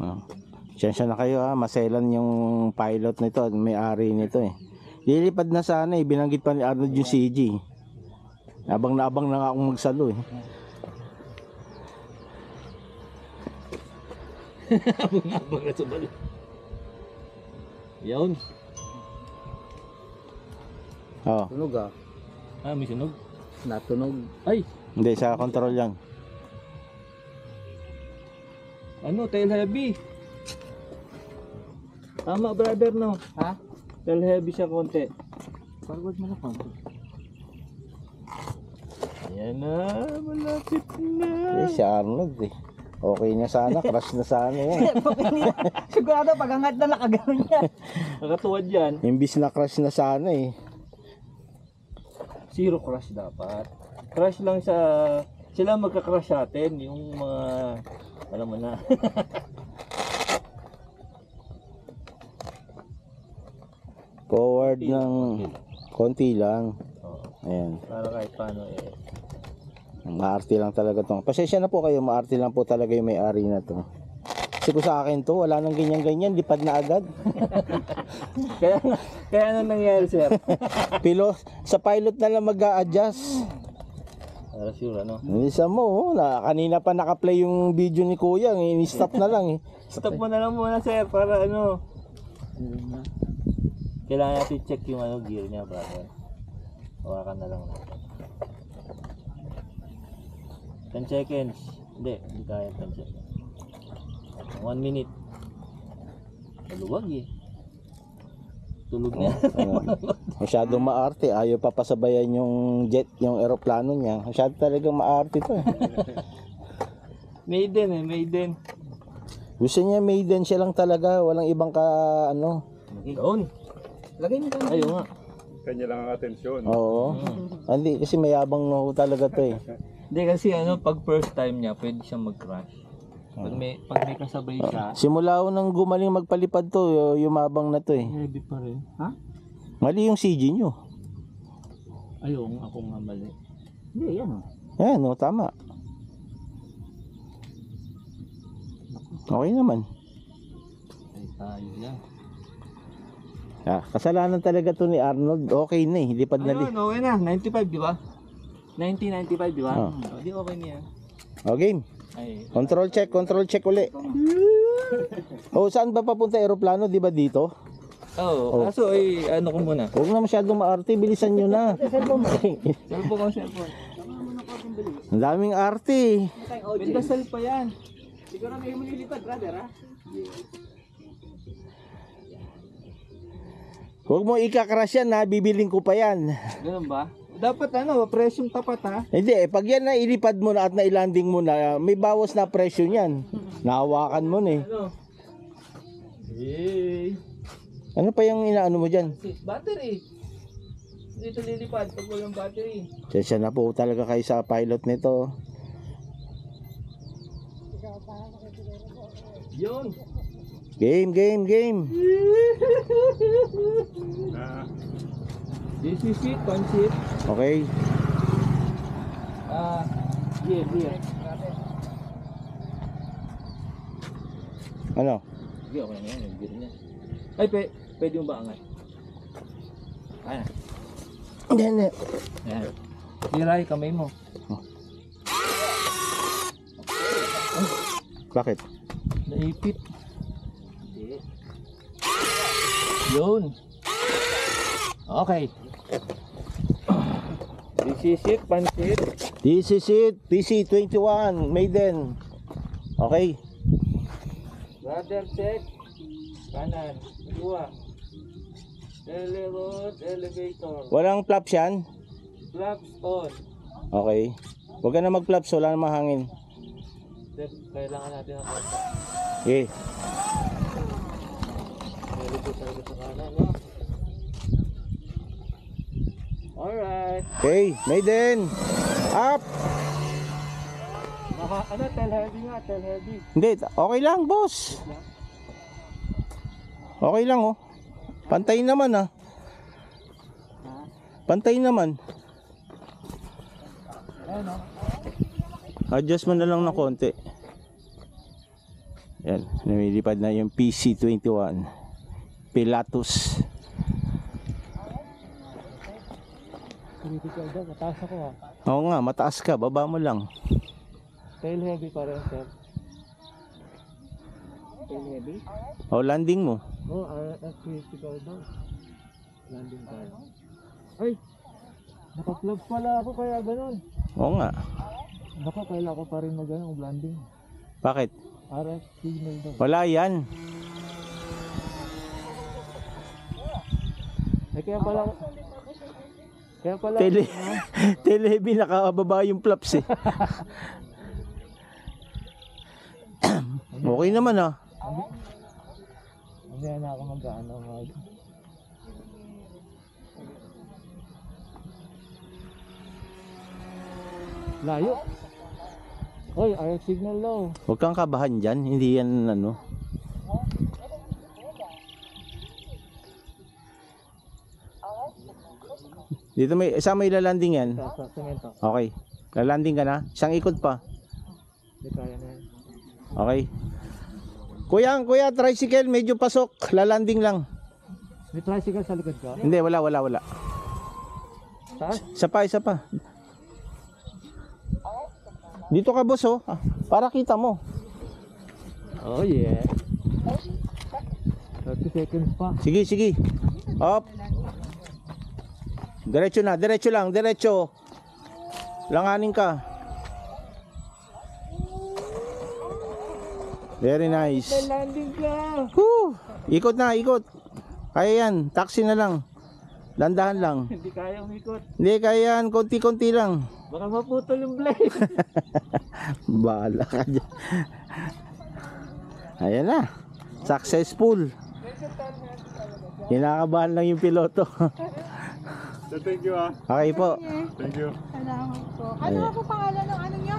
Oh. Siyensya na kayo ha, maselan yung pilot nito at may-ari nito eh. Lilipad na sana eh, binanggit pa ni Arnold yung CG. Abang na nga akong magsalo eh. Abang na subalo. Yun. Oh. Tunog ah. Ah, may sunog. Natunog. Ay! Hindi, sa control yan. Ano, tail heavy. Tama brother no? Ha? Tail heavy siya konti. Forward mo na konti. Ayan na, malapit na. Eh, si Arnold eh. Okay na sana, crush na sana yan. Sigurado pag angat na nakagano'n yan. Nakatuwad yan. Imbis na crush na sana eh. Zero crash dapat. Crash lang sa... Sila magka-crash sa atin. Yung mga... Alam mo na. Forward ng konti lang. Oo. Ayan. Para kahit paano eh. Maarte lang talaga to. Pasensya na po kayo, maarte lang po talaga yung may-ari na to. Kasi kung sa akin to, wala nang ganyan-ganyan, lipad na agad. Kaya ano nangyari sir? Pilo, sa pilot na lang mag-a-adjust. Para sure ano? Isa mo, kanina pa naka-play yung video ni Kuya, i-stop na lang eh. Stop mo na lang muna sir para ano. Kailangan natin check yung ano, gear niya brother. Hawakan na lang natin. 10 seconds. Hindi kaya 10 seconds. 1 minute. Maluwag eh. Tulog na. Masyadong maarte, ayaw pa pasabayan yung jet, yung eroplano niya. Masyado talagang maarte to eh. Maiden eh, maiden. Gusto niya maiden siya lang talaga, walang ibang ano. Doon. Lagay mo doon. Ayaw nga. Kanya lang ang atensyon. Oo. Hindi, kasi mayabang no talaga to eh. Hindi kasi ano, pag first time niya, pwede siyang mag-crash. Pag may kasabay siya, Simula ko nang gumaling magpalipad to, yumabang na to eh. heavy pa rin. Ha? Mali yung CG nyo. Ayaw nga ako nga mali. Hindi, yan o. Ayan, no, tama. Okay naman. Ay tayo yan. Kasalanan talaga to ni Arnold. Okay na eh, lipad na Ayun, okay na. 95 di ba? 1995 di ba? Oh. Di okay niya. O game. Ay, Control check uli. O saan ba papunta aeroplano, di ba dito? oh, kaso ay ano ko muna. Huwag na masyadong maarte, bilisan nyo na. Cellphone ko. Ang daming arte. Bendasal pa yan. Siguro may mulilipad, brother ha? Huwag mo ikakrash yan ha, bibiling ko pa yan. Ganun ba? Dapat ano, presyong tapat ha. Hindi pag yan na ilipad mo na at nailanding mo na, may bawas na presyo niyan. Nahawakan mo na eh. Ano? Yay! Ano pa yung inaano mo dyan? Battery. Dito lilipad pag walang battery. Sensya na po talaga kayo sa pilot nito. Yun. Game. Ah, This is it, pancit. Okay. Gear. Ano? Sige, okay na yan, yung gear niya. Ay, pwede yung ba angat? Ayan. Hindi. Ayan. Hiray, kamay mo. Bakit? Naipit. Hindi. Yun. Okay. This is it, pancit. This is it. PC-21 Maiden. Okay. Brother, check. Kanan. Dua. Telerod, elevator. Walang flaps yan? Flaps on. Okay. Huwag ka na mag-flaps, wala namang hangin. Kailangan natin ang konta. Okay. Elevator talaga sa kanan, no? Alright. Okay, Maiden. Up. Ano, tell heavy nga, tell heavy. Hindi, okay lang, boss. Okay lang, oh. Pantay naman, ah. Pantay naman. Ayun, no? Adjust mo na lang na konti. Yan, lumilipad na yung PC-21 Pilatus. Critical daw, mataas ako ha. Oo nga, mataas ka, baba mo lang. Tail heavy pa rin, sir. Tail heavy. O, landing mo. Oh, critical daw. Landing tayo. Ay! Naka-plug pala ako kaya ganun. Oo nga. Baka kailangan ko pa rin mag-ano, landing. Bakit? RF signal daw. Wala yan. Kaya pala Teleheavy, nakababa yung flaps eh. Okay naman ah. Hindi na ako mag-ano layo. Oy, RF signal daw. Huwag kang kabahan dyan, hindi yan ano. Dito may, saan may lalanding yan? Sa semento. Okay. Lalanding ka na? Isang ikot pa. Hindi kaya na yan. Okay. Kuya, tricycle, medyo pasok. Lalanding lang. May tricycle sa likod ka? Hindi, wala. Taas? Isa pa. Dito ka, boss, oh. Para kita mo. Oh yeah. 30 seconds pa. Sige. Up. Diretso lang. Langanin ka. Very nice. May landing ka! Woo! Ikot. Kaya yan, taxi na lang. Dandahan lang. Hindi kaya umikot. Hindi, kaya yan, konti-konti lang. Baka maputol yung blade. Bahala ka dyan. Ayan na. Successful. Kinakabahan lang yung piloto. Thank you ah. Okay po. Thank you. Salamat po. Ano nga po pangalan ng ano niya?